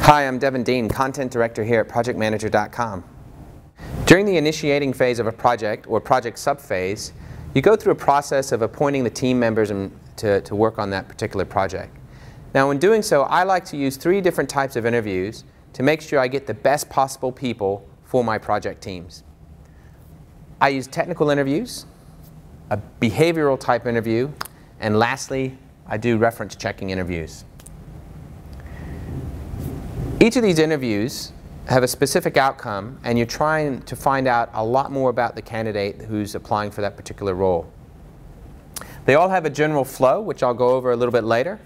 Hi, I'm Devin Dean, Content Director here at ProjectManager.com. During the initiating phase of a project or project subphase, you go through a process of appointing the team members to work on that particular project. Now, in doing so, I like to use 3 different types of interviews to make sure I get the best possible people for my project teams. I use technical interviews, a behavioral type interview, and lastly, I do reference checking interviews. Each of these interviews have a specific outcome, and you're trying to find out a lot more about the candidate who's applying for that particular role. They all have a general flow, which I'll go over a little bit later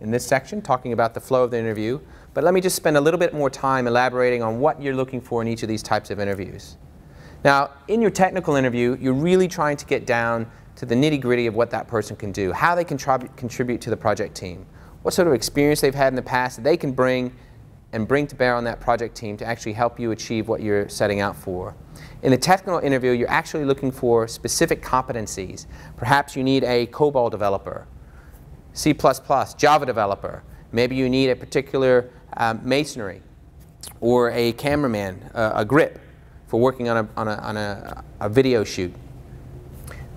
in this section, talking about the flow of the interview. But let me just spend a little bit more time elaborating on what you're looking for in each of these types of interviews. Now, in your technical interview, you're really trying to get down to the nitty-gritty of what that person can do, how they can contribute to the project team, what sort of experience they've had in the past that they can bring to bear on that project team to actually help you achieve what you're setting out for. In the technical interview, you're actually looking for specific competencies. Perhaps you need a COBOL developer, C++, Java developer. Maybe you need a particular masonry or a cameraman, a grip for working on a video shoot.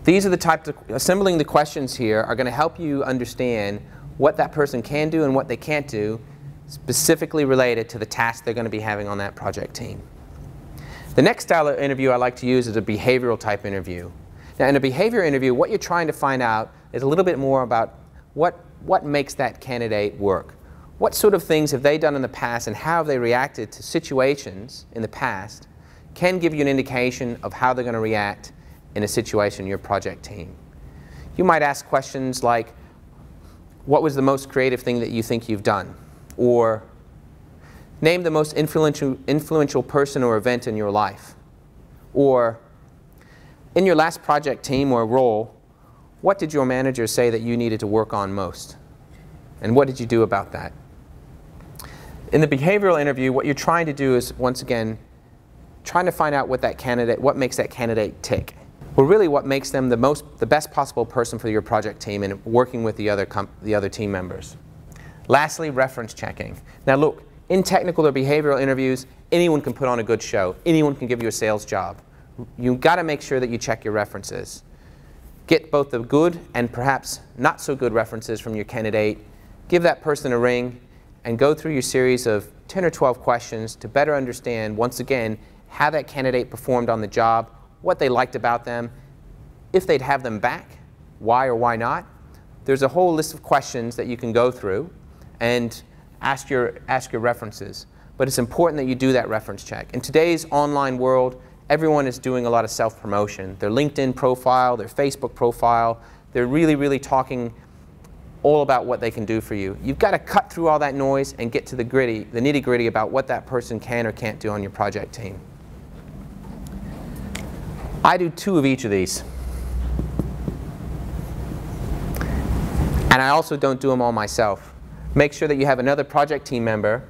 These are the types of, assembling the questions here are going to help you understand what that person can do and what they can't do, specifically related to the task they're going to be having on that project team. The next style of interview I like to use is a behavioral type interview. Now, in a behavior interview, what you're trying to find out is a little bit more about what makes that candidate work. What sort of things have they done in the past and how have they reacted to situations in the past can give you an indication of how they're going to react in a situation in your project team. You might ask questions like, what was the most creative thing that you think you've done? Or name the most influential person or event in your life. Or in your last project team or role, what did your manager say that you needed to work on most? And what did you do about that? In the behavioral interview, what you're trying to do is, once again, trying to find out what makes that candidate tick. Well, really what makes them the best possible person for your project team and working with the other team members. Lastly, reference checking. Now look, in technical or behavioral interviews, anyone can put on a good show. Anyone can give you a sales job. You've got to make sure that you check your references. Get both the good and perhaps not so good references from your candidate. Give that person a ring and go through your series of 10 or 12 questions to better understand, once again, how that candidate performed on the job, what they liked about them, if they'd have them back, why or why not. There's a whole list of questions that you can go through and ask your references. But it's important that you do that reference check. In today's online world, everyone is doing a lot of self-promotion. Their LinkedIn profile, their Facebook profile, they're really talking all about what they can do for you. You've got to cut through all that noise and get to the nitty-gritty about what that person can or can't do on your project team. I do 2 of each of these. And I also don't do them all myself. Make sure that you have another project team member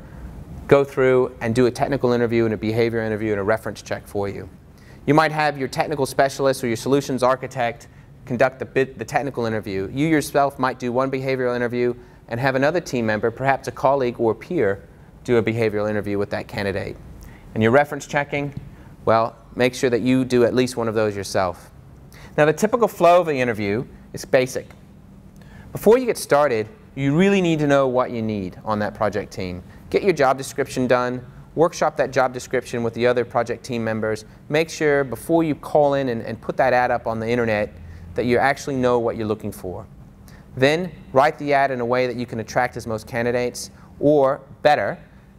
go through and do a technical interview and a behavior interview and a reference check for you. You might have your technical specialist or your solutions architect conduct the technical interview. You yourself might do one behavioral interview and have another team member, perhaps a colleague or peer, do a behavioral interview with that candidate. And your reference checking, well, make sure that you do at least one of those yourself. Now, the typical flow of the interview is basic. Before you get started, you really need to know what you need on that project team. Get your job description done, workshop that job description with the other project team members. Make sure before you call in and put that ad up on the internet that you actually know what you're looking for. Then write the ad in a way that you can attract as most candidates, or better,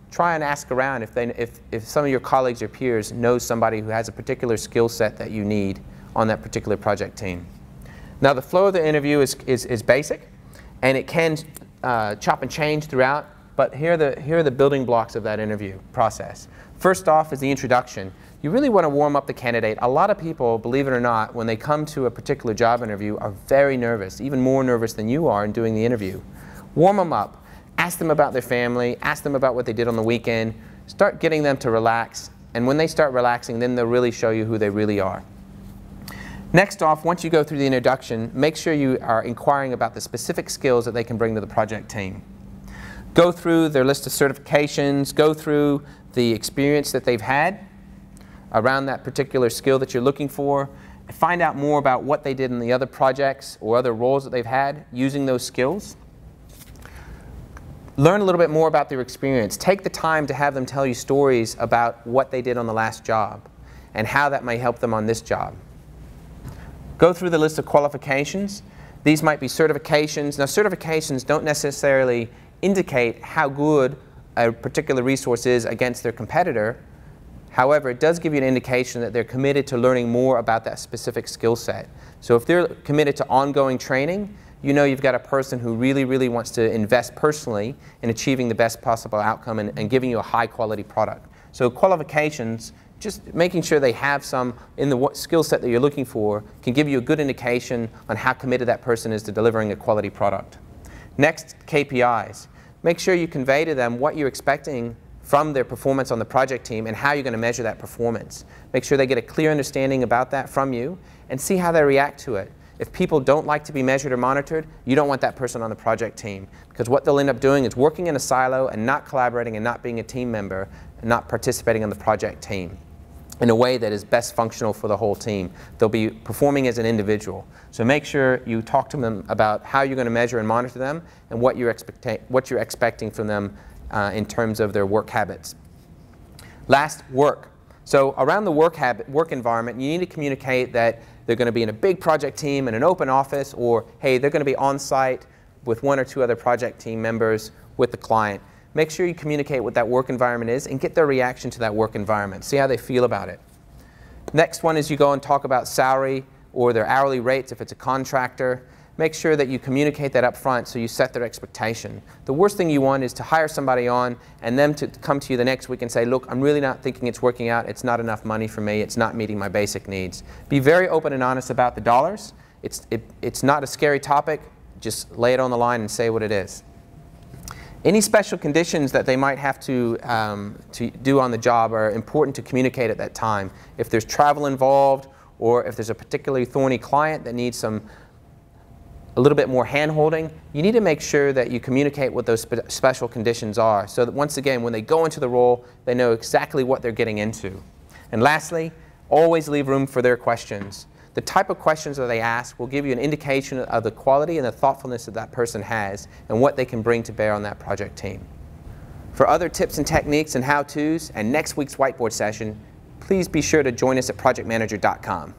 try and ask around if some of your colleagues or peers know somebody who has a particular skill set that you need on that particular project team. Now, the flow of the interview is basic, and it can chop and change throughout, but here are the building blocks of that interview process. First off is the introduction. You really want to warm up the candidate. A lot of people, believe it or not, when they come to a particular job interview are very nervous, even more nervous than you are in doing the interview. Warm them up. Ask them about their family. Ask them about what they did on the weekend. Start getting them to relax, and when they start relaxing, then they'll really show you who they really are. Next off, once you go through the introduction, make sure you are inquiring about the specific skills that they can bring to the project team. Go through their list of certifications, go through the experience that they've had around that particular skill that you're looking for, and find out more about what they did in the other projects or other roles that they've had using those skills. Learn a little bit more about their experience. Take the time to have them tell you stories about what they did on the last job and how that may help them on this job. Go through the list of qualifications. These might be certifications. Now, certifications don't necessarily indicate how good a particular resource is against their competitor. However, it does give you an indication that they're committed to learning more about that specific skill set. So if they're committed to ongoing training, you know you've got a person who really, really wants to invest personally in achieving the best possible outcome and giving you a high quality product. So qualifications, just making sure they have some in the skill set that you're looking for, can give you a good indication on how committed that person is to delivering a quality product. Next, KPIs. Make sure you convey to them what you're expecting from their performance on the project team and how you're going to measure that performance. Make sure they get a clear understanding about that from you and see how they react to it. If people don't like to be measured or monitored, you don't want that person on the project team, because what they'll end up doing is working in a silo and not collaborating and not being a team member and not participating on the project team in a way that is best functional for the whole team. They'll be performing as an individual. So make sure you talk to them about how you're going to measure and monitor them and what you're expecting from them in terms of their work habits. Last, work. So around the work environment, you need to communicate that they're going to be in a big project team in an open office, or hey, they're going to be on site with one or two other project team members with the client. Make sure you communicate what that work environment is and get their reaction to that work environment. See how they feel about it. Next one is you go and talk about salary or their hourly rates if it's a contractor. Make sure that you communicate that up front so you set their expectation. The worst thing you want is to hire somebody on and them to come to you the next week and say, look, I'm really not thinking it's working out. It's not enough money for me. It's not meeting my basic needs. Be very open and honest about the dollars. It's not a scary topic. Just lay it on the line and say what it is. Any special conditions that they might have to do on the job are important to communicate at that time. If there's travel involved, or if there's a particularly thorny client that needs a little bit more hand-holding, you need to make sure that you communicate what those special conditions are, so that once again, when they go into the role, they know exactly what they're getting into. And lastly, always leave room for their questions. The type of questions that they ask will give you an indication of the quality and the thoughtfulness that that person has and what they can bring to bear on that project team. For other tips and techniques and how-tos and next week's whiteboard session, please be sure to join us at projectmanager.com.